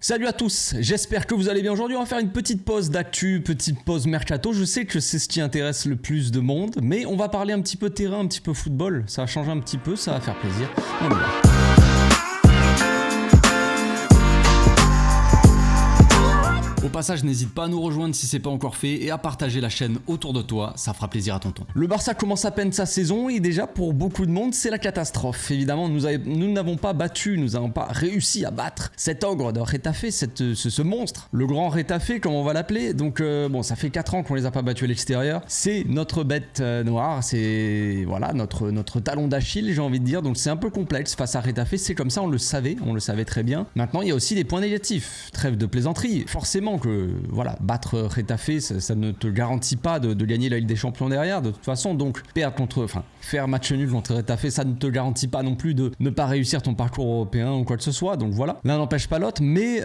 Salut à tous, j'espère que vous allez bien. Aujourd'hui on va faire une petite pause d'actu, petite pause mercato. Je sais que c'est ce qui intéresse le plus de monde, mais on va parler un petit peu terrain, un petit peu football. Ça va changer un petit peu, ça va faire plaisir. On y va. Au passage, n'hésite pas à nous rejoindre si c'est pas encore fait et à partager la chaîne autour de toi, ça fera plaisir à tonton. Le Barça commence à peine sa saison et déjà pour beaucoup de monde c'est la catastrophe. Évidemment nous n'avons pas battu, nous n'avons pas réussi à battre cet ogre de Getafe, ce monstre, le grand Getafe comme on va l'appeler. Donc bon, ça fait 4 ans qu'on les a pas battus à l'extérieur, c'est notre bête noire, c'est voilà notre talon d'Achille j'ai envie de dire. Donc c'est un peu complexe face à Getafe, c'est comme ça, on le savait très bien. Maintenant il y a aussi des points négatifs, trêve de plaisanterie, forcément que voilà, battre Getafe ça ne te garantit pas de gagner la Ligue des Champions derrière de toute façon. Donc faire match nul contre Getafe ça ne te garantit pas non plus de ne pas réussir ton parcours européen ou quoi que ce soit. Donc voilà, l'un n'empêche pas l'autre, mais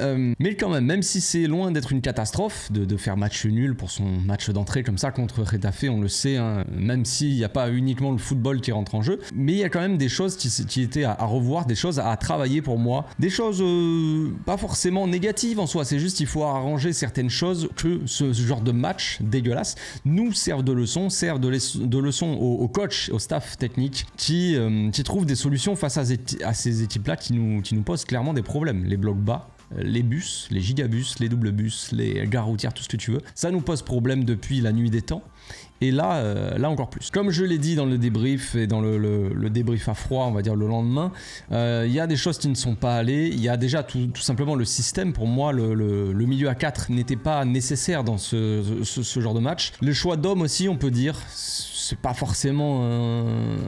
quand même si c'est loin d'être une catastrophe de faire match nul pour son match d'entrée comme ça contre Getafe, on le sait hein, même s'il n'y a pas uniquement le football qui rentre en jeu, mais il y a quand même des choses qui étaient à revoir, des choses à travailler pour moi, des choses pas forcément négatives en soi, c'est juste il faut arranger certaines choses que ce genre de match dégueulasse nous servent de leçon, de leçon aux coachs, au staff technique qui trouvent des solutions face à ces équipes-là qui nous posent clairement des problèmes. Les blocs bas, les bus, les gigabus, les double bus, les gares routières, tout ce que tu veux, ça nous pose problème depuis la nuit des temps. Et là encore plus. Comme je l'ai dit dans le débrief et dans le débrief à froid, on va dire le lendemain, il y a des choses qui ne sont pas allées. Il y a déjà tout simplement le système. Pour moi, le milieu à 4 n'était pas nécessaire dans ce genre de match. Le choix d'hommes aussi, on peut dire, c'est pas forcément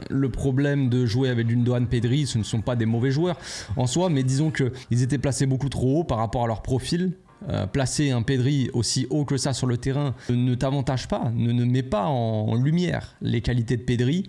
le problème de jouer avec Gundogan, Pedri, ce ne sont pas des mauvais joueurs en soi, mais disons qu'ils étaient placés beaucoup trop haut par rapport à leur profil. Placer un Pedri aussi haut que ça sur le terrain ne t'avantage pas, ne met pas en lumière les qualités de Pedri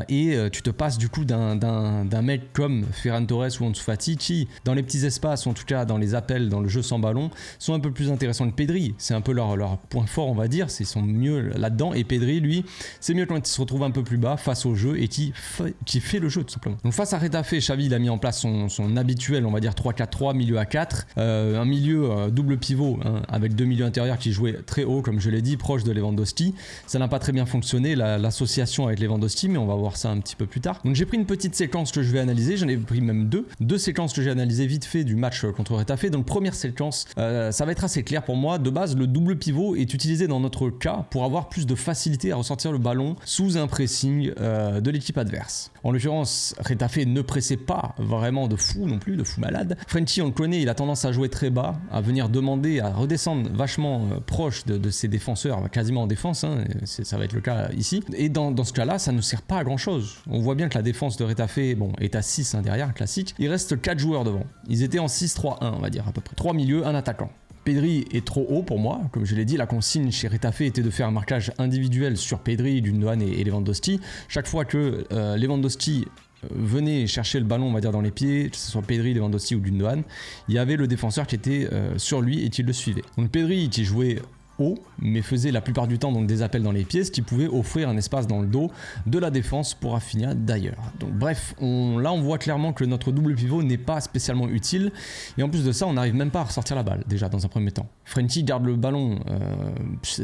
et tu te passes du coup d'un mec comme Ferran Torres ou Ansu Fati qui dans les petits espaces, en tout cas dans les appels, dans le jeu sans ballon, sont un peu plus intéressants que Pedri. C'est un peu leur point fort on va dire, ils sont mieux là-dedans, et Pedri lui c'est mieux quand il se retrouve un peu plus bas face au jeu et qui fait le jeu tout simplement. Donc face à Getafe, Xavi il a mis en place son habituel on va dire 3-4-3, milieu à 4, un milieu double pivot hein, avec deux milieux intérieurs qui jouaient très haut comme je l'ai dit, proche de Lewandowski. Ça n'a pas très bien fonctionné l'association avec Lewandowski, mais on va voir ça un petit peu plus tard. Donc j'ai pris une petite séquence que je vais analyser, j'en ai pris même deux séquences que j'ai analysées vite fait du match contre Getafe. Donc première séquence, ça va être assez clair pour moi. De base le double pivot est utilisé dans notre cas pour avoir plus de facilité à ressortir le ballon sous un pressing de l'équipe adverse. En l'occurrence Getafe ne pressait pas vraiment de fou non plus, de fou malade. Frenkie on le connaît, il a tendance à jouer très bas, à venir demander à redescendre vachement proche de ses défenseurs, quasiment en défense, hein, ça va être le cas ici. Et dans ce cas-là, ça ne sert pas à grand-chose. On voit bien que la défense de Getafe est à 6 hein, derrière, classique. Il reste 4 joueurs devant. Ils étaient en 6-3-1, on va dire à peu près. 3 milieux, un attaquant. Pedri est trop haut pour moi, comme je l'ai dit, la consigne chez Getafe était de faire un marquage individuel sur Pedri, Gundogan et Lewandowski. Chaque fois que Lewandowski venait chercher le ballon on va dire dans les pieds, que ce soit Pedri, Lewandowski ou Gundogan, il y avait le défenseur qui était sur lui et qui le suivait. Donc Pedri qui jouait haut, mais faisait la plupart du temps donc des appels dans les pieds, ce qui pouvait offrir un espace dans le dos de la défense pour Rafinha d'ailleurs. Donc bref, là on voit clairement que notre double pivot n'est pas spécialement utile, et en plus de ça on n'arrive même pas à ressortir la balle déjà dans un premier temps. Frenkie garde le ballon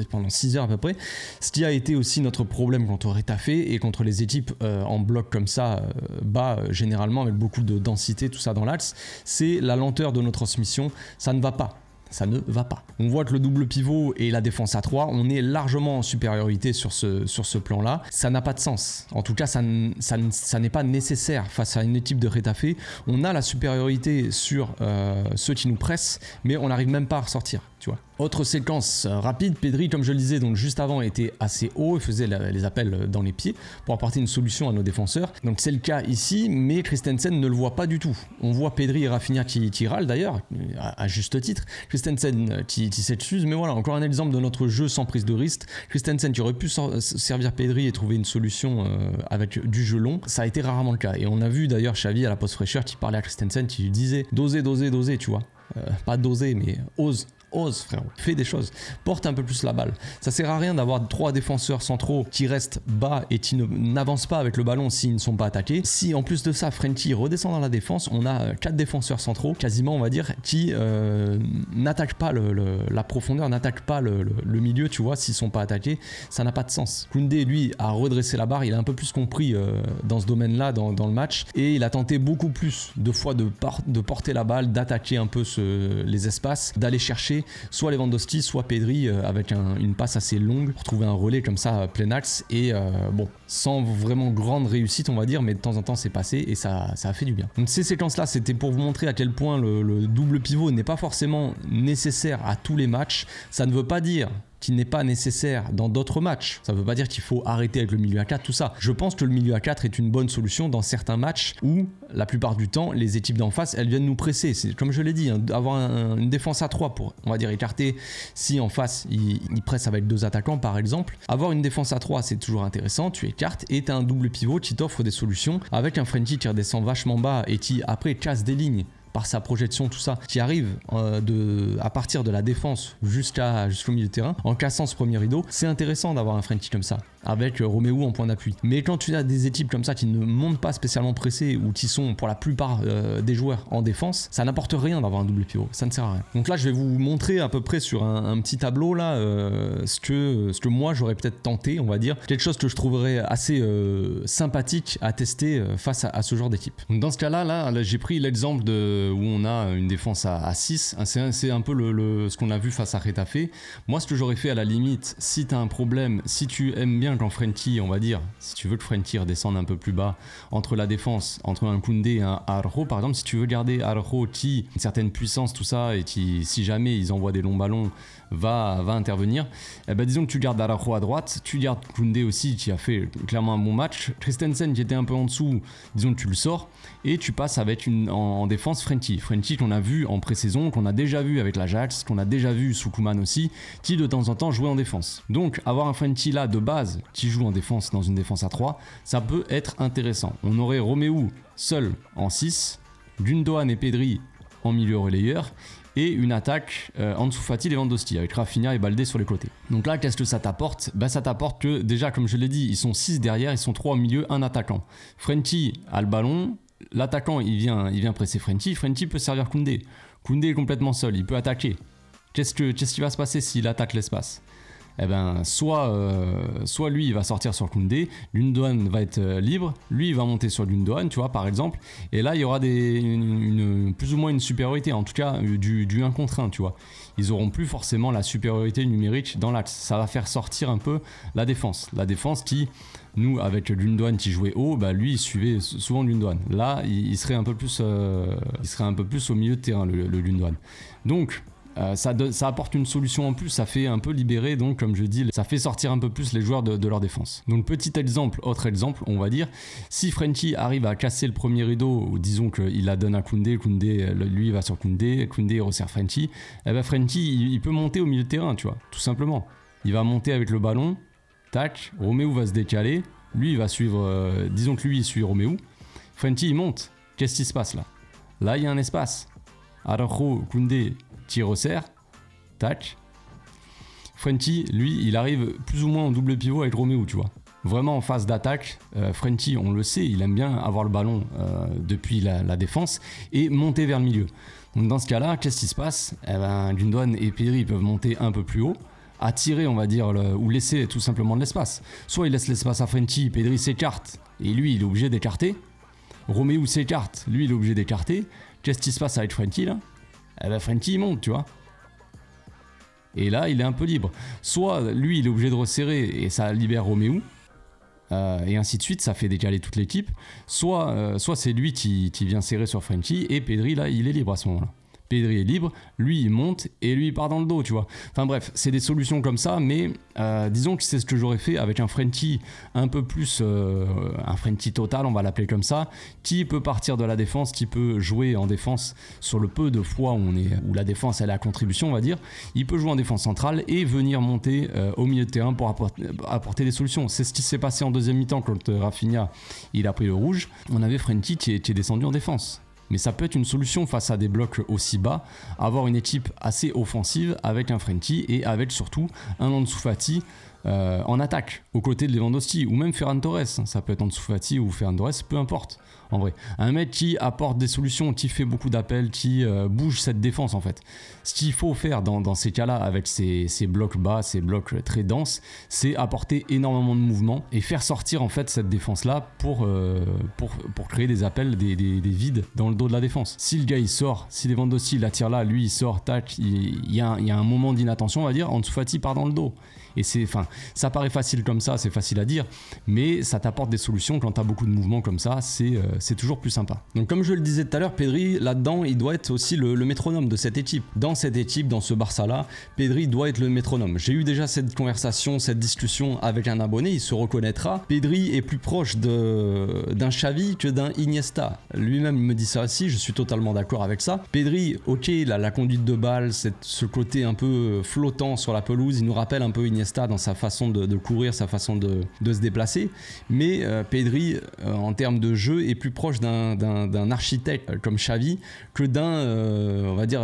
pendant 6 heures à peu près, ce qui a été aussi notre problème contre Getafe et contre les équipes en bloc comme ça, bas généralement avec beaucoup de densité, tout ça dans l'axe, c'est la lenteur de nos transmissions, ça ne va pas. Ça ne va pas. On voit que le double pivot et la défense à 3, on est largement en supériorité sur ce plan-là. Ça n'a pas de sens. En tout cas, ça n'est pas nécessaire face à une équipe de Getafe. On a la supériorité sur ceux qui nous pressent, mais on n'arrive même pas à ressortir, tu vois. Autre séquence rapide, Pedri, comme je le disais, donc juste avant, était assez haut et faisait les appels dans les pieds pour apporter une solution à nos défenseurs. Donc c'est le cas ici, mais Christensen ne le voit pas du tout. On voit Pedri et Rafinha qui râlent d'ailleurs, à juste titre. Christensen qui s'excuse, mais voilà, encore un exemple de notre jeu sans prise de risque. Christensen qui aurait pu servir Pedri et trouver une solution avec du jeu long, ça a été rarement le cas. Et on a vu d'ailleurs Xavi à la pause fraîcheur qui parlait à Christensen, qui lui disait doser, tu vois. Pas doser, mais ose. ose frérot, fais des choses, porte un peu plus la balle. Ça sert à rien d'avoir 3 défenseurs centraux qui restent bas et qui n'avancent pas avec le ballon s'ils ne sont pas attaqués. Si en plus de ça Frenkie redescend dans la défense, on a 4 défenseurs centraux quasiment on va dire qui n'attaquent pas la profondeur, n'attaquent pas le milieu, tu vois, s'ils sont pas attaqués, ça n'a pas de sens. Koundé lui a redressé la barre, il a un peu plus compris dans ce domaine-là dans le match et il a tenté beaucoup plus de fois de porter la balle, d'attaquer un peu les espaces, d'aller chercher soit Lewandowski soit Pedri avec une passe assez longue pour trouver un relais comme ça plein axe et bon, sans vraiment grande réussite on va dire, mais de temps en temps c'est passé et ça a fait du bien. Donc ces séquences là c'était pour vous montrer à quel point le double pivot n'est pas forcément nécessaire à tous les matchs. Ça ne veut pas dire qu'il n'est pas nécessaire dans d'autres matchs. Ça ne veut pas dire qu'il faut arrêter avec le milieu à 4, tout ça. Je pense que le milieu à 4 est une bonne solution dans certains matchs où, la plupart du temps, les équipes d'en face, elles viennent nous presser. C'est comme je l'ai dit, avoir une défense à 3 pour, on va dire, écarter si en face, ils pressent avec 2 attaquants, par exemple. Avoir une défense à 3, c'est toujours intéressant. Tu écartes et tu as un double pivot qui t'offre des solutions avec un Frenkie qui redescend vachement bas et qui, après, casse des lignes par sa projection, tout ça, qui arrive à partir de la défense jusqu'au milieu de terrain, en cassant ce premier rideau. C'est intéressant d'avoir un Frenkie comme ça, avec Roméo en point d'appui. Mais quand tu as des équipes comme ça qui ne montent pas spécialement pressées ou qui sont pour la plupart des joueurs en défense, ça n'apporte rien d'avoir un double pivot, ça ne sert à rien. Donc là je vais vous montrer à peu près sur un petit tableau là ce que moi j'aurais peut-être tenté, on va dire, quelque chose que je trouverais assez sympathique à tester face à ce genre d'équipe. Donc dans ce cas là j'ai pris l'exemple où on a une défense à 6, c'est un peu ce qu'on a vu face à Retafe. Moi ce que j'aurais fait à la limite, si tu as un problème, si tu aimes bien quand Frenkie, on va dire, si tu veux que Frenkie redescende un peu plus bas entre la défense, entre un Koundé et un Araujo par exemple, si tu veux garder Araujo qui a une certaine puissance tout ça et qui si jamais ils envoient des longs ballons va intervenir, eh ben disons que tu gardes Araujo à droite, tu gardes Koundé aussi qui a fait clairement un bon match, Christensen qui était un peu en dessous, disons que tu le sors et tu passes avec en défense Frenkie qu'on a vu en pré-saison, qu'on a déjà vu avec l'Ajax, qu'on a déjà vu sous Koeman aussi, qui de temps en temps jouait en défense. Donc avoir un Frenkie là de base qui joue en défense dans une défense à 3, ça peut être intéressant. On aurait Roméo seul en 6, Gundogan et Pedri en milieu relayeur et une attaque Ansu Fati et Lewandowski avec Rafinha et Baldé sur les côtés. Donc là qu'est-ce que ça t'apporte ? Ça t'apporte que déjà comme je l'ai dit, ils sont 6 derrière, ils sont 3 au milieu, un attaquant. Frenkie a le ballon, l'attaquant il vient presser Frenkie peut servir Koundé. Koundé est complètement seul, il peut attaquer. Qu'est-ce qui va se passer s'il attaque l'espace ? Eh ben, soit lui il va sortir sur Koundé, Gundogan va être libre, lui il va monter sur Gundogan, tu vois, par exemple, et là il y aura plus ou moins une supériorité, en tout cas du 1 contre 1, tu vois. Ils auront plus forcément la supériorité numérique dans l'axe, ça va faire sortir un peu la défense qui, nous avec Gundogan qui jouait haut, lui il suivait souvent Gundogan. Là il serait un peu plus au milieu de terrain le Gundogan. Donc ça apporte une solution en plus, ça fait un peu libérer, donc comme je dis, ça fait sortir un peu plus les joueurs de leur défense. Donc autre exemple, on va dire, si Frenkie arrive à casser le premier rideau, ou disons qu'il la donne à Koundé, lui il va sur Koundé resserre Frenkie, Frenkie il peut monter au milieu de terrain, tu vois, tout simplement. Il va monter avec le ballon, tac, Roméo va se décaler, lui il va suivre, disons que lui il suit Roméo, Frenkie il monte, qu'est-ce qui se passe là ? Là il y a un espace, Araujo, Koundé qui resserre, tac. Frenkie, lui, il arrive plus ou moins en double pivot avec Roméo, tu vois. Vraiment en phase d'attaque, Frenkie, on le sait, il aime bien avoir le ballon depuis la défense et monter vers le milieu. Donc dans ce cas-là, qu'est-ce qui se passe ? Gundogan et Pedri peuvent monter un peu plus haut, attirer, on va dire, ou laisser tout simplement de l'espace. Soit il laisse l'espace à Frenkie, Pedri s'écarte et lui, il est obligé d'écarter. Roméo s'écarte, lui, il est obligé d'écarter. Qu'est-ce qui se passe avec Frenkie là ? Frenkie il monte, tu vois. Et là il est un peu libre. Soit lui il est obligé de resserrer et ça libère Roméo, et ainsi de suite, ça fait décaler toute l'équipe. Soit c'est lui qui vient serrer sur Frenkie et Pedri là il est libre à ce moment-là. Pedri est libre, lui il monte et lui il part dans le dos, tu vois. Enfin bref, c'est des solutions comme ça, mais disons que c'est ce que j'aurais fait avec un Frenkie un peu plus, un Frenkie total, on va l'appeler comme ça, qui peut partir de la défense, qui peut jouer en défense sur le peu de fois où la défense elle est à contribution, on va dire. Il peut jouer en défense centrale et venir monter au milieu de terrain pour apporter des solutions. C'est ce qui s'est passé en deuxième mi-temps quand Rafinha il a pris le rouge. On avait Frenkie qui est descendu en défense. Mais ça peut être une solution face à des blocs aussi bas, avoir une équipe assez offensive avec un Frenkie et avec surtout un Ansu Fati en attaque, aux côtés de Lewandowski, ou même Ferran Torres, ça peut être Ansu Fati ou Ferran Torres, peu importe, en vrai. Un mec qui apporte des solutions, qui fait beaucoup d'appels, qui bouge cette défense en fait. Ce qu'il faut faire dans ces cas-là, avec ces blocs bas, ces blocs très denses, c'est apporter énormément de mouvement et faire sortir en fait cette défense-là pour créer des appels, des vides dans le dos de la défense. Si le gars il sort, si Lewandowski l'attire là, lui il sort, tac, il y a un moment d'inattention, on va dire, Ansu Fati part dans le dos. Et ça paraît facile comme ça, c'est facile à dire, mais ça t'apporte des solutions quand t'as beaucoup de mouvements comme ça, c'est toujours plus sympa. Donc comme je le disais tout à l'heure, Pedri là-dedans, il doit être aussi le métronome de cette équipe. Dans cette équipe, dans ce Barça-là, Pedri doit être le métronome. J'ai eu déjà cette conversation, cette discussion avec un abonné, il se reconnaîtra. Pedri est plus proche d'un Xavi que d'un Iniesta. Lui-même me dit ça aussi, je suis totalement d'accord avec ça. Pedri, ok, la conduite de balle, ce côté un peu flottant sur la pelouse, il nous rappelle un peu Iniesta dans sa façon de courir, sa façon de se déplacer, mais Pedri en termes de jeu est plus proche d'un architecte comme Xavi que d'un on va dire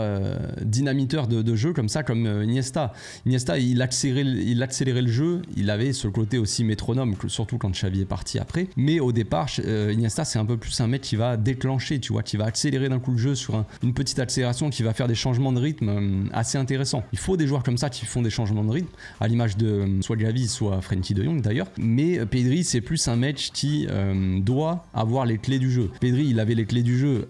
dynamiteur de jeu comme ça, comme Iniesta. Iniesta il accélérait le jeu, il avait ce côté aussi métronome, surtout quand Xavi est parti après, mais au départ Iniesta c'est un peu plus un mec qui va déclencher, tu vois, qui va accélérer d'un coup le jeu sur une petite accélération, qui va faire des changements de rythme assez intéressants. Il faut des joueurs comme ça qui font des changements de rythme, à l'image de soit Xavi, soit Frenkie de Jong d'ailleurs, mais Pedri c'est plus un mec qui doit avoir les clés du jeu. Pedri il avait les clés du jeu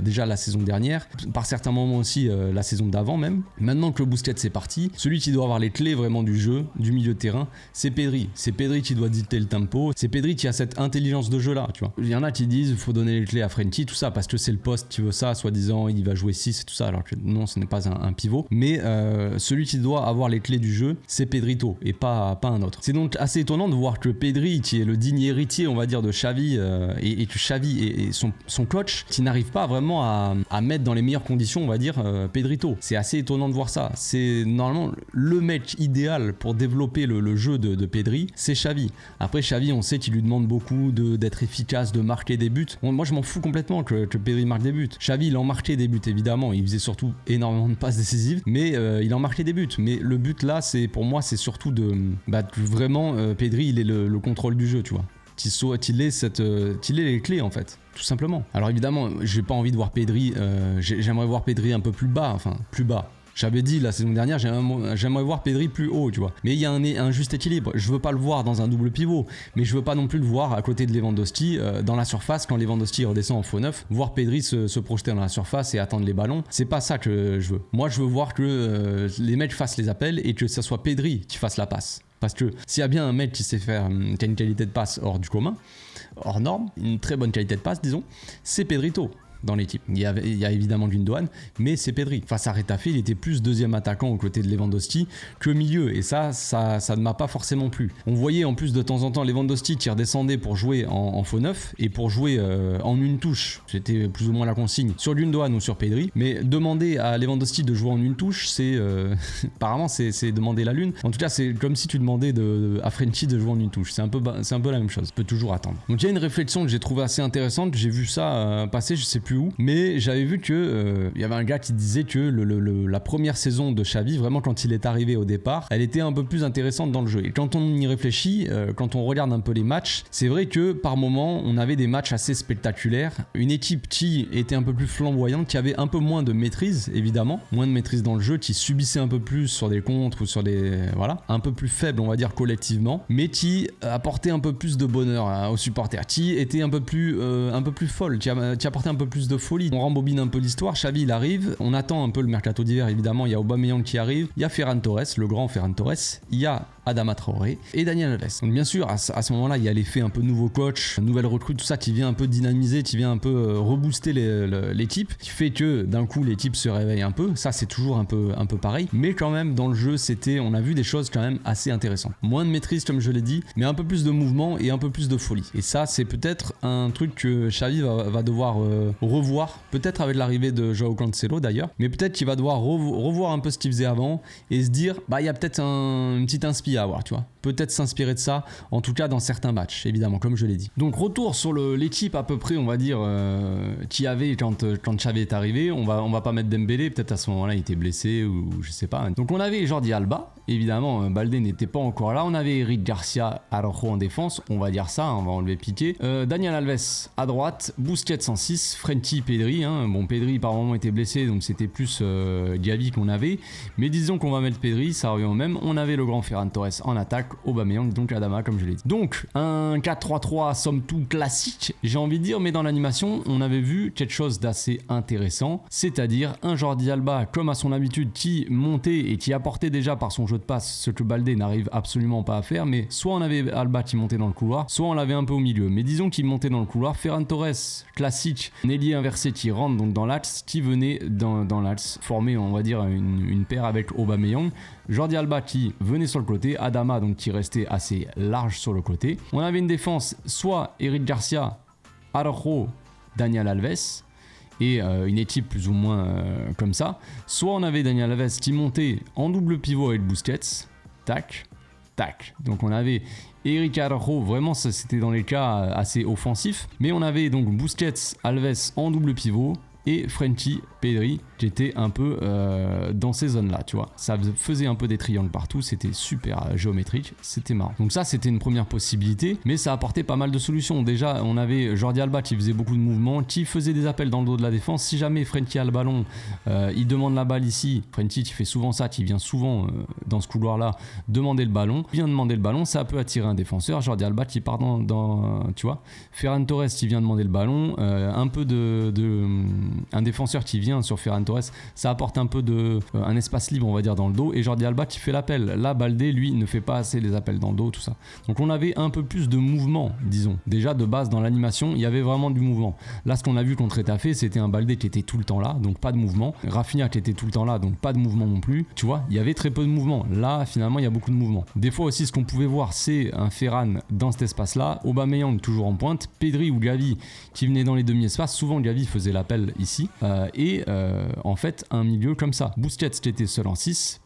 déjà la saison dernière, par certains moments aussi la saison d'avant même. Maintenant que Busquets est parti, celui qui doit avoir les clés vraiment du jeu, du milieu de terrain, c'est Pedri. C'est Pedri qui doit dicter le tempo, c'est Pedri qui a cette intelligence de jeu là, tu vois. Il y en a qui disent il faut donner les clés à Frenkie, tout ça, parce que c'est le poste qui veut ça, soi-disant il va jouer 6 et tout ça, alors que non, ce n'est pas un pivot, mais celui qui doit avoir les clés du jeu, c'est Pedrito et pas un autre. C'est donc assez étonnant de voir que Pedri, qui est le digne héritier, on va dire, de Xavi, et que Xavi et son coach, qui n'arrive pas vraiment à mettre dans les meilleures conditions, on va dire, Pedrito. C'est assez étonnant de voir ça. C'est normalement le mec idéal pour développer le jeu de Pedri, c'est Xavi. Après, Xavi, on sait qu'il lui demande beaucoup d'être efficace, de marquer des buts. Moi, je m'en fous complètement que Pedri marque des buts. Xavi, il en marquait des buts, évidemment. Il faisait surtout énormément de passes décisives, mais il en marquait des buts. Mais le but là, pour moi, c'est surtout vraiment Pedri il est le contrôle du jeu, tu vois, qu'il ait les clés en fait, tout simplement. Alors évidemment j'ai pas envie de voir Pedri, j'aimerais voir Pedri un peu plus bas. J'avais dit la saison dernière, j'aimerais voir Pedri plus haut, tu vois. Mais il y a un juste équilibre. Je veux pas le voir dans un double pivot, mais je veux pas non plus le voir à côté de Lewandowski dans la surface quand Lewandowski redescend en faux neuf. Voir Pedri se projeter dans la surface et attendre les ballons, c'est pas ça que je veux. Moi, je veux voir que les mecs fassent les appels et que ça soit Pedri qui fasse la passe. Parce que s'il y a bien un mec qui sait faire, qui a une qualité de passe hors du commun, hors norme, une très bonne qualité de passe, disons, c'est Pedrito. Dans l'équipe. Il y a évidemment Gundogan, mais c'est Pedri. Face à Retafe, il était plus deuxième attaquant aux côtés de Lewandowski que milieu, et ça ne m'a pas forcément plu. On voyait en plus de temps en temps Lewandowski qui redescendait pour jouer en faux neuf et pour jouer en une touche. C'était plus ou moins la consigne sur Gundogan ou sur Pedri, mais demander à Lewandowski de jouer en une touche, apparemment c'est demander la lune. En tout cas, c'est comme si tu demandais à Frenkie de jouer en une touche. C'est un peu la même chose. Tu peux toujours attendre. Donc il y a une réflexion que j'ai trouvée assez intéressante. J'ai vu ça passer, je sais plus où, mais j'avais vu que y avait un gars qui disait que la première saison de Xavi, vraiment quand il est arrivé au départ, elle était un peu plus intéressante dans le jeu. Et quand on y réfléchit, quand on regarde un peu les matchs, c'est vrai que par moments on avait des matchs assez spectaculaires, une équipe qui était un peu plus flamboyante, qui avait un peu moins de maîtrise, évidemment, moins de maîtrise dans le jeu, qui subissait un peu plus sur des contres ou sur des un peu plus faible, on va dire, collectivement, mais qui apportait un peu plus de bonheur aux supporters, qui était un peu plus folle, qui apportait un peu plus de folie. On rembobine un peu l'histoire. Xavi il arrive, on attend un peu le mercato d'hiver, évidemment. Il y a Aubameyang qui arrive, il y a Ferran Torres, le grand Ferran Torres, il y a Adama Traoré et Daniel Alves. Donc bien sûr à ce moment là il y a l'effet un peu nouveau coach, nouvelle recrue, tout ça qui vient un peu dynamiser, qui vient un peu rebooster l'équipe, qui fait que d'un coup l'équipe se réveille un peu. Ça c'est toujours un peu pareil, mais quand même dans le jeu on a vu des choses quand même assez intéressantes. Moins de maîtrise comme je l'ai dit, mais un peu plus de mouvement et un peu plus de folie. Et ça c'est peut-être un truc que Xavi va devoir revoir, peut-être avec l'arrivée de Joao Cancelo d'ailleurs, mais peut-être qu'il va devoir revoir un peu ce qu'il faisait avant et se dire il y a peut-être une petite inspi à avoir, tu vois. Peut-être s'inspirer de ça, en tout cas dans certains matchs, évidemment, comme je l'ai dit. Donc retour sur l'équipe à peu près, on va dire, qu'il y avait quand Xavi est arrivé. On va pas mettre Dembélé, peut-être à ce moment-là il était blessé ou je sais pas. Donc on avait Jordi Alba, évidemment, Baldé n'était pas encore là. On avait Eric Garcia, Araujo en défense, on va dire ça, on va enlever Piqué. Daniel Alves à droite, Busquets en 6, Frenkie, Pedri. Bon, Pedri par moment était blessé, donc c'était plus Gavi qu'on avait. Mais disons qu'on va mettre Pedri, ça revient au même. On avait le grand Ferran Torres en attaque, Aubameyang, donc Adama comme je l'ai dit. Donc un 4-3-3 somme toute classique, j'ai envie de dire, mais dans l'animation on avait vu quelque chose d'assez intéressant, c'est-à-dire un Jordi Alba comme à son habitude qui montait et qui apportait déjà par son jeu de passe ce que Baldé n'arrive absolument pas à faire, mais soit on avait Alba qui montait dans le couloir, soit on l'avait un peu au milieu, mais disons qu'il montait dans le couloir. Ferran Torres classique, un ailier inversé qui rentre donc dans l'axe, qui venait dans l'axe, former on va dire une paire avec Aubameyang. Jordi Alba qui venait sur le côté, Adama donc qui restait assez large sur le côté. On avait une défense soit Eric Garcia, Araujo, Daniel Alves et une équipe plus ou moins comme ça. Soit on avait Daniel Alves qui montait en double pivot avec Busquets, tac, tac. Donc on avait Eric Araujo, vraiment ça c'était dans les cas assez offensifs. Mais on avait donc Busquets, Alves en double pivot et Frenkie, Pedri qui était un peu dans ces zones là, tu vois. Ça faisait un peu des triangles partout, c'était super géométrique, c'était marrant. Donc ça c'était une première possibilité, mais ça apportait pas mal de solutions. Déjà on avait Jordi Alba qui faisait beaucoup de mouvements, qui faisait des appels dans le dos de la défense. Si jamais Frenkie a le ballon, il demande la balle ici. Frenkie qui fait souvent ça, qui vient souvent dans ce couloir là demander le ballon. Il vient demander le ballon, ça peut attirer un défenseur. Jordi Alba qui part dans tu vois. Ferran Torres qui vient demander le ballon, un peu un défenseur qui vient sur Ferran Torres, ça apporte un peu un espace libre on va dire dans le dos, et Jordi Alba qui fait l'appel. Là Baldé lui ne fait pas assez les appels dans le dos, tout ça. Donc on avait un peu plus de mouvement, disons. Déjà de base dans l'animation il y avait vraiment du mouvement. Là ce qu'on a vu contre Etafé c'était un Baldé qui était tout le temps là, donc pas de mouvement. Rafinha qui était tout le temps là, donc pas de mouvement non plus. Tu vois, il y avait très peu de mouvement. Là finalement il y a beaucoup de mouvement. Des fois aussi ce qu'on pouvait voir c'est un Ferran dans cet espace là, Aubameyang toujours en pointe, Pedri ou Gavi qui venaient dans les demi-espaces. Souvent Gavi faisait l'appel ici et en fait un milieu comme ça. Busquets qui était seul en 6,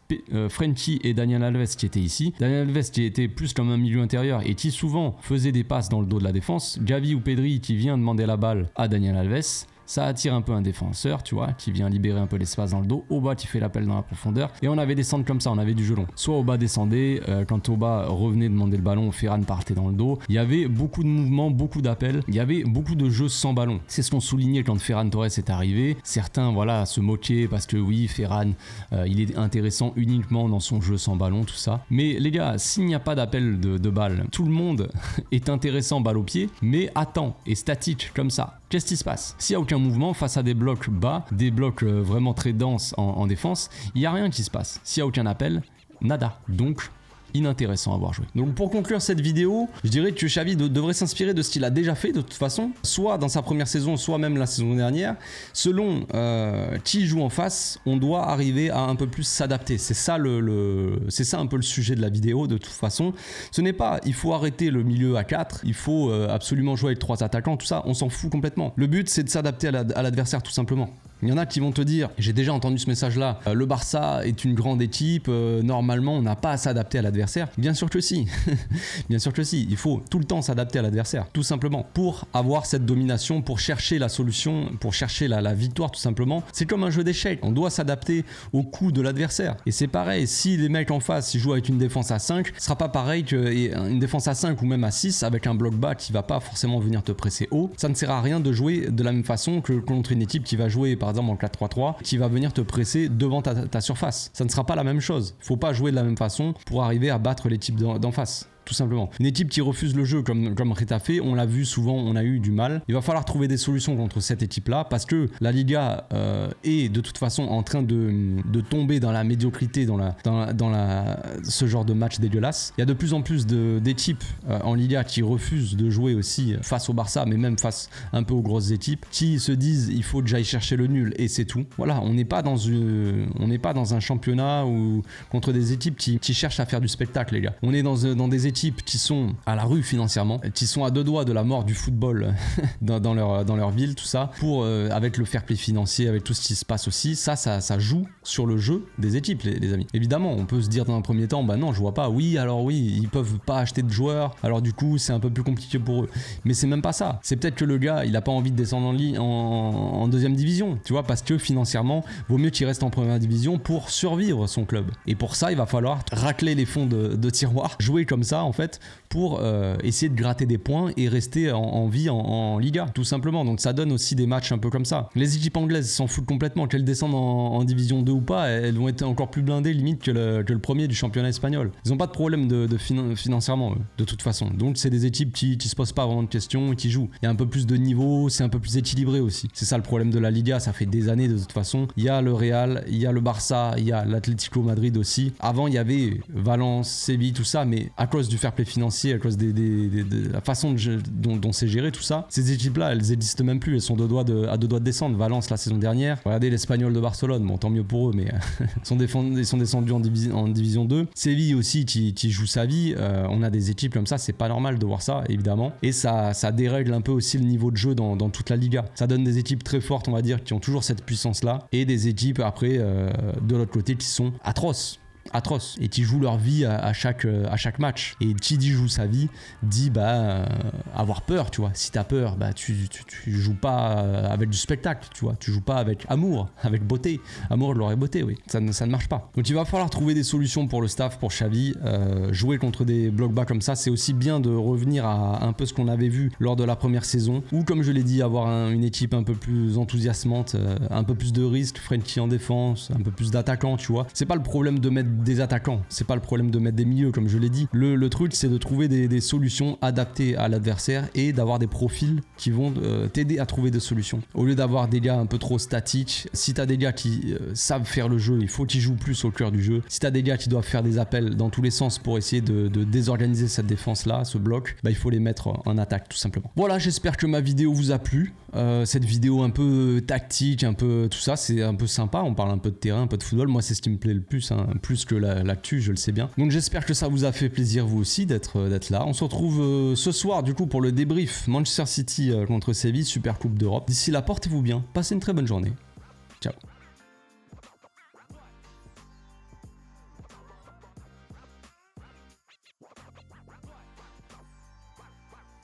Frenkie et Daniel Alves qui étaient ici. Daniel Alves qui était plus comme un milieu intérieur et qui souvent faisait des passes dans le dos de la défense. Gavi ou Pedri qui vient demander la balle à Daniel Alves. Ça attire un peu un défenseur, tu vois, qui vient libérer un peu l'espace dans le dos. Oba qui fait l'appel dans la profondeur. Et on avait des centres comme ça, on avait du jeu long. Soit Oba descendait, quand Oba revenait demander le ballon, Ferran partait dans le dos. Il y avait beaucoup de mouvements, beaucoup d'appels. Il y avait beaucoup de jeux sans ballon. C'est ce qu'on soulignait quand Ferran Torres est arrivé. Certains, voilà, se moquaient parce que oui, Ferran, il est intéressant uniquement dans son jeu sans ballon, tout ça. Mais les gars, s'il n'y a pas d'appel de balle, tout le monde est intéressant balle au pied, mais attend, est statique comme ça. Qu'est-ce qui se passe? S'il n'y a aucun mouvement face à des blocs bas, des blocs vraiment très denses en défense, il n'y a rien qui se passe. S'il n'y a aucun appel, nada. Donc inintéressant à voir jouer. Donc pour conclure cette vidéo, je dirais que Xavi devrait s'inspirer de ce qu'il a déjà fait de toute façon, soit dans sa première saison, soit même la saison dernière. Selon qui joue en face, on doit arriver à un peu plus s'adapter. C'est ça c'est ça un peu le sujet de la vidéo de toute façon. Ce n'est pas il faut arrêter le milieu à 4, il faut absolument jouer avec 3 attaquants, tout ça, on s'en fout complètement. Le but c'est de s'adapter à l'adversaire tout simplement. Il y en a qui vont te dire, j'ai déjà entendu ce message là, le Barça est une grande équipe, normalement on n'a pas à s'adapter à l'adversaire. Bien sûr que si, bien sûr que si, il faut tout le temps s'adapter à l'adversaire, tout simplement, pour avoir cette domination, pour chercher la solution, pour chercher la victoire tout simplement. C'est comme un jeu d'échecs, on doit s'adapter au coup de l'adversaire. Et c'est pareil, si les mecs en face ils jouent avec une défense à 5, ce sera pas pareil qu'une défense à 5 ou même à 6 avec un bloc bas qui va pas forcément venir te presser haut. Ça ne sert à rien de jouer de la même façon que contre une équipe qui va jouer par exemple en 4-3-3, qui va venir te presser devant ta surface. Ça ne sera pas la même chose. Faut pas jouer de la même façon pour arriver à battre les types d'en face. Tout simplement. Une équipe qui refuse le jeu comme Retafe, on l'a vu souvent, on a eu du mal. Il va falloir trouver des solutions contre cette équipe-là parce que la Liga est de toute façon en train de tomber dans la médiocrité, ce genre de match dégueulasse. Il y a de plus en plus d'équipes en Liga qui refusent de jouer aussi face au Barça, mais même face un peu aux grosses équipes, qui se disent il faut que j'aille chercher le nul et c'est tout. Voilà, on n'est pas dans un championnat ou contre des équipes qui cherchent à faire du spectacle, les gars. On est dans des équipes équipes qui sont à la rue financièrement, qui sont à deux doigts de la mort du football dans leur ville, tout ça, avec le fair play financier, avec tout ce qui se passe aussi, ça joue sur le jeu des équipes, les amis. Évidemment, on peut se dire dans un premier temps, bah non, je vois pas, oui, ils peuvent pas acheter de joueurs, alors du coup, c'est un peu plus compliqué pour eux. Mais c'est même pas ça. C'est peut-être que le gars, il a pas envie de descendre en deuxième division, tu vois, parce que financièrement, vaut mieux qu'il reste en première division pour survivre son club. Et pour ça, il va falloir racler les fonds de tiroir, jouer comme ça, en fait, pour essayer de gratter des points et rester en vie en Liga, tout simplement. Donc ça donne aussi des matchs un peu comme ça. Les équipes anglaises s'en foutent complètement, qu'elles descendent en division 2 ou pas, elles vont être encore plus blindées limite que le premier du championnat espagnol. Ils n'ont pas de problème financièrement, eux, de toute façon. Donc c'est des équipes qui se posent pas vraiment de questions et qui jouent. Il y a un peu plus de niveau, c'est un peu plus équilibré aussi. C'est ça le problème de la Liga, ça fait des années de toute façon. Il y a le Real, il y a le Barça, il y a l'Atlético Madrid aussi. Avant, il y avait Valence, Séville, tout ça, mais à cause du fair play financier, à cause de la façon dont c'est géré tout ça, ces équipes-là, elles n'existent même plus. Elles sont à deux doigts de descendre. Valence la saison dernière, regardez l'Espagnol de Barcelone, bon tant mieux pour eux, mais ils sont descendus en division 2. Séville aussi qui joue sa vie. On a des équipes comme ça, c'est pas normal de voir ça, évidemment. Et ça dérègle un peu aussi le niveau de jeu dans toute la Liga. Ça donne des équipes très fortes, on va dire, qui ont toujours cette puissance-là, et des équipes après, de l'autre côté, qui sont atroces et qui jouent leur vie à chaque match. Et qui dit joue sa vie dit avoir peur, tu vois. Si t'as peur, tu joues pas avec du spectacle, tu vois. Tu joues pas avec amour, avec beauté. Amour de l'aurait beauté, oui. Ça ne marche pas. Donc il va falloir trouver des solutions pour le staff, pour Xavi. Jouer contre des blocs bas comme ça, c'est aussi bien de revenir à un peu ce qu'on avait vu lors de la première saison, ou comme je l'ai dit, avoir une équipe un peu plus enthousiasmante, un peu plus de risques, Frenkie en défense, un peu plus d'attaquants, tu vois. C'est pas le problème de mettre des attaquants, c'est pas le problème de mettre des milieux, comme je l'ai dit. Le truc, c'est de trouver des solutions adaptées à l'adversaire et d'avoir des profils qui vont t'aider à trouver des solutions. Au lieu d'avoir des gars un peu trop statiques, si t'as des gars qui savent faire le jeu, il faut qu'ils jouent plus au cœur du jeu. Si t'as des gars qui doivent faire des appels dans tous les sens pour essayer de désorganiser cette défense-là, ce bloc, il faut les mettre en attaque, tout simplement. Voilà, j'espère que ma vidéo vous a plu. Cette vidéo un peu tactique, un peu tout ça, c'est un peu sympa. On parle un peu de terrain, un peu de football. Moi, c'est ce qui me plaît le plus, hein, plus que l'actu, je le sais bien. Donc j'espère que ça vous a fait plaisir vous aussi d'être là. On se retrouve ce soir du coup pour le débrief Manchester City contre Séville, Super Coupe d'Europe. D'ici là, portez-vous bien, passez une très bonne journée. Ciao.